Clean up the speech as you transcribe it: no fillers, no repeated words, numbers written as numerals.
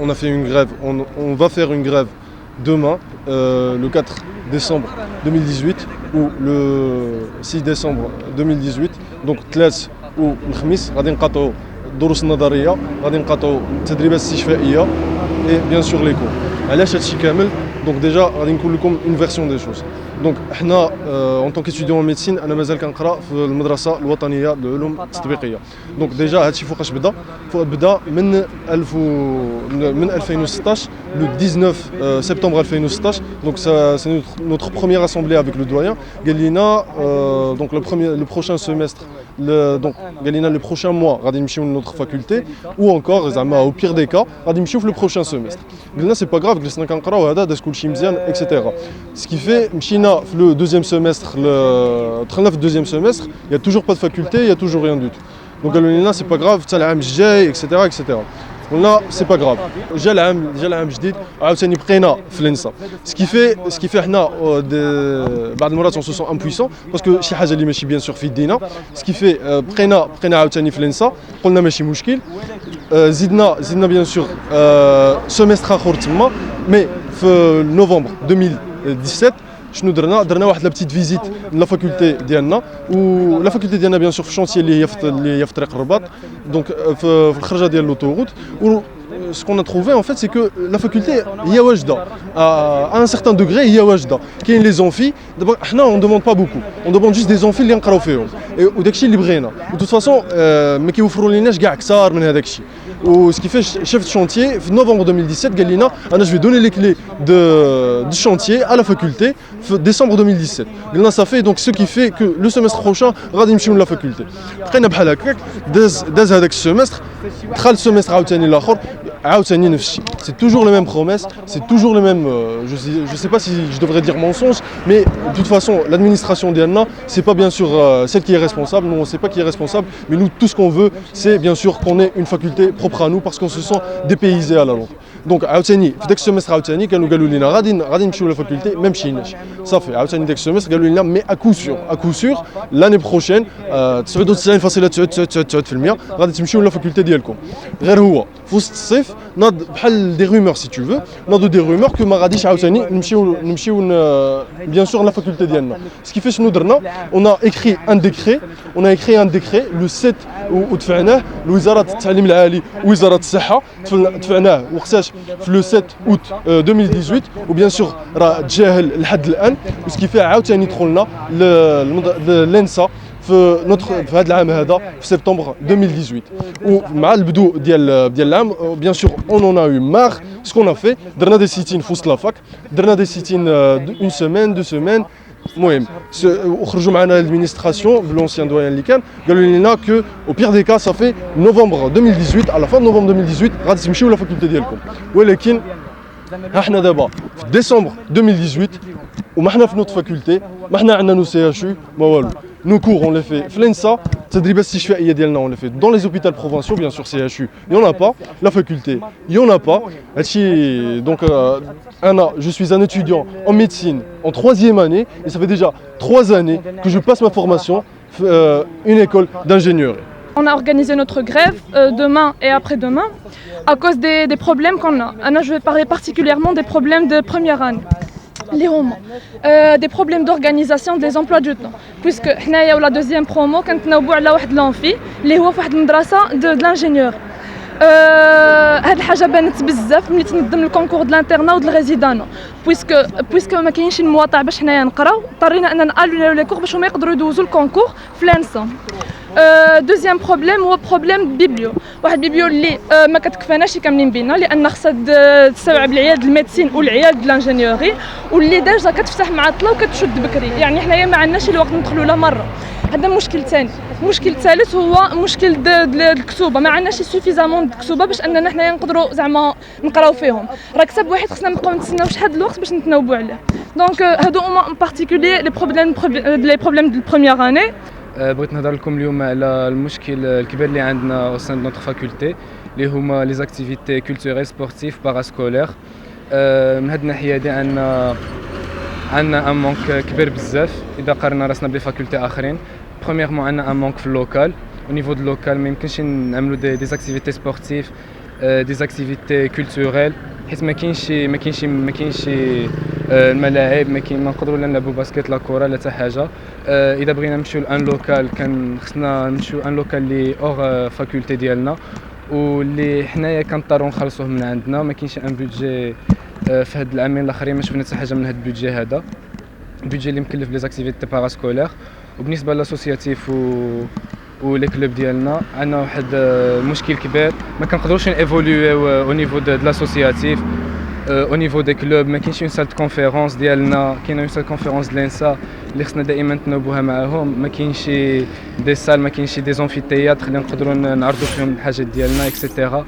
on a fait une grève, on va faire une grève demain, le 4 décembre 2018 ou le 6 décembre 2018. Donc ثلاث والخميس غادي نقاطعوا الدروس النظريه، غادي نقاطعوا التدريبات الاستشفائيه et bien sûr les cours. علاش هادشي كامل؟ Donc déjà غادي نقول لكم une version des choses. Donc حنا en tant qu'étudiant en médecine انا مازال كنقرا في المدرسه الوطنيه للعلوم التطبيقيه. Donc déjà هادشي فوقاش بدا من 2016 le 19 septembre 2016. Donc ça c'est notre première assemblée avec le doyen. قال لنا donc le prochain semestre donc قال لنا le prochain mois غادي نمشيو لنوتر فاكولتي ou encore زعما au pire des cas غادي نمشيو في le prochain semestre. قلنا c'est pas grave جلسنا كنقراو هذا داز كلشي مزيان etc. Ce qui fait مشينا في le deuxième semestre دخلنا في le deuxième semestre, il y a toujours pas de faculté, il y a toujours rien du tout. Donc قالوا لنا c'est pas grave حتى العام الجاي etc etc. قلنا c'est pas grave. جا العام جديد عاوتاني بقينا في الانسا. Ce qui fait حنا بعض المرات on se sent impuissant parce que شي حاجه اللي ماشي bien sûr في يدينا. Ce qui fait بقينا عاوتاني في الانسا قلنا ماشي مشكل. زدنا bien sûr سيمستر اخر تما مي في نوفمبر 2017 شنو درنا واحد لا بتيت فيزيت لا فاكولتي ديالنا ولا فاكولتي ديالنا بيان سور في الشونتي اللي هي في طريق الرباط دونك في الخرجه ديال لوطوروت. Ce qu'on a trouvé en fait c'est que la faculté هي واجده à un certain degré هي واجده. كاين لي زونفي دابا حنا on demande pas beaucoup, on demande juste des زونفي اللي نقراو فيهم وداكشي اللي بغينا. De toute façon ما كيوفروا ليناش كاع كثار من هذاك الشيء. و ce qui fait chef de chantier في novembre 2017 قال لنا انا je vais donner les clés du chantier à la faculté في décembre 2017. قلنا ça fait donc ce qui fait que le semestre prochain غادي نمشيو لا faculté. بقينا بحال هكاك داز هذاك السيمستر دخل السيمستر عاوتاني الاخر عاوتاني نفس الشيء. C'est toujours les mêmes promesses, c'est toujours les mêmes je sais pas si je devrais dire mensonges, mais de toute façon l'administration ديالنا c'est pas bien sûr celle qui est responsable, nous on sait pas qui est responsable, mais nous tout ce qu'on veut c'est bien sûr qu'on ait une faculté propre à nous parce qu'on se sent dépaysé à la longue. Donc عاوتاني في داك السيمستر عاوتاني قالوا لنا غادي نمشيو لا فاكولتي ما مشيناش صافي. عاوتاني داك السيمستر قالوا لنا مي à coup sûr l'année prochaine 99.999% غادي تمشيو لا فاكولتي ديالكم. غير هو في وسط الصيف ناض بحال دي رومور سي تو فو ناضوا دي رومور كو ما غاديش عاوتاني نمشيو بيان سور لا فاكولتي ديالنا. سكي فاش شنو درنا on a écrit un décret le 7 ودفعناه لوزاره التعليم العالي ووزاره الصحه دفعناه وقتاش في لو 7 اوت 2018 وبيان سور راه تجاهل لحد الان. وسكي فيه عاوتاني دخلنا للانسا في هذا العام هذا في سبتمبر 2018 ومع البدء ديال العام بيان سور اون اون ا يو مار. سكون ا في درنا دي سيتين في وسط لافاك درنا دي سيتين اون سيمين دو سيمين. المهم وخرجوا معنا الادمينستراسيون بلونسيان دويان اللي كان قالوا لنا كو او بيغ دي كا صافي نوفمبر 2018 على فان نوفمبر 2018 غادي تمشيو لا فاكولتي ديالكم. ولكن ها حنا دابا في ديسمبر 2018 وما حنا في نوت فاكولتي ما حنا عندنا نو سي اش يو ما والو. Nos cours on les fait في الانسا التدريبات الاستشفائيه ديالنا on les fait dans les hôpitaux provinciaux bien sûr CHU il y en a pas, la faculté il y en a pas. هادشي donc je suis un étudiant en médecine en 3e année et ça fait déjà 3 années que je passe ma formation une école d'ingénierie. On a organisé notre grève demain et après-demain à cause des problèmes qu'on a. Je vais parler particulièrement des problèmes de première année. Les hommes, des problèmes d'organisation des emplois du temps. Puisque حنايا ولا deuxième promo كنتناوبوا على واحد لونفي اللي هو في واحد المدرسة de l'ingénieur. هاد الحاجه بانت بزاف ملي تنظم الكونكور د لانترنا ود الريزيدانو بويسكو ما كاينش المواطع باش حنايا نقراو اضطرينا اننا نالونيو لي كور باش هما يقدروا يدوزوا الكونكور في لانسا. دوزيام بروبليم هو بروبليم بيبليو واحد بيبليو اللي ما كتكفاناش كاملين بينا لان خصها تستوعب العياد د الميديسين والعياد د لانجينيوري واللي ديجا كتفتح معطله وكتشد بكري يعني حنايا ما عندناش الوقت ندخلوا لا مره. هذا مشكل ثاني. المشكل الثالث هو مشكل الكتوبه ما عندناش سوفيزامون الكتوبه باش اننا حنايا نقدروا زعما نقراو فيهم. راه كتاب واحد خصنا نبقاو نتسناو شحال الوقت باش نتناوبوا عليه. دونك هادو هما ان بارتيكولي لي بروبليم دو بروميير اني. بغيت نهضر لكم اليوم على المشكل الكبير اللي عندنا او سان نوتر فاكولتي اللي هما لي زاكتيفيتي كولتوريل سبورتيف باراسكولير. من هاد الناحيه هادي عندنا ان مونك كبير بزاف اذا قارنا راسنا بلي فاكولتي اخرين. برومييرمون عندنا ان مونك في اللوكال او نيفو دو اللوكال ما يمكنش نعملوا دي زاكتيفيتي سبورتيف دي زاكتيفيتي كولتوريل، حيت ما كاينش الملاعب، ما نقدروا لا نلعبوا باسكيت لا كره لا حتى حاجه. اذا بغينا نمشيو لان لوكال كان خصنا نمشيو ان لوكال لي اور فاكولتي ديالنا، واللي حنايا كنضطروا نخلصوه من عندنا. ما كاينش ان بودجي في هاد العامين الاخرين، ما شفنا حتى حاجه من هاد البودجي هذا، البودجي اللي مكلف لي زاكتيفيتي باراسكولير. وبالنسبه للاسوسياتيف ولي كلوب ديالنا عندنا واحد مشكل كبير، ما كنقدروش نيفوليو او نيفو دو لاسوسياتيف. او نيفو دي كلوب ما كاينش اون سال دو كونفيرونس ديالنا، كاينه اون سال كونفيرونس ديال لانسا اللي خصنا دائما تنوبوها معاهم. ما كاينش دي سال، ما كاينش دي زونفيتياتر اللي نقدروا نعرضوا فيهم الحاجات ديالنا اكسيتيرا.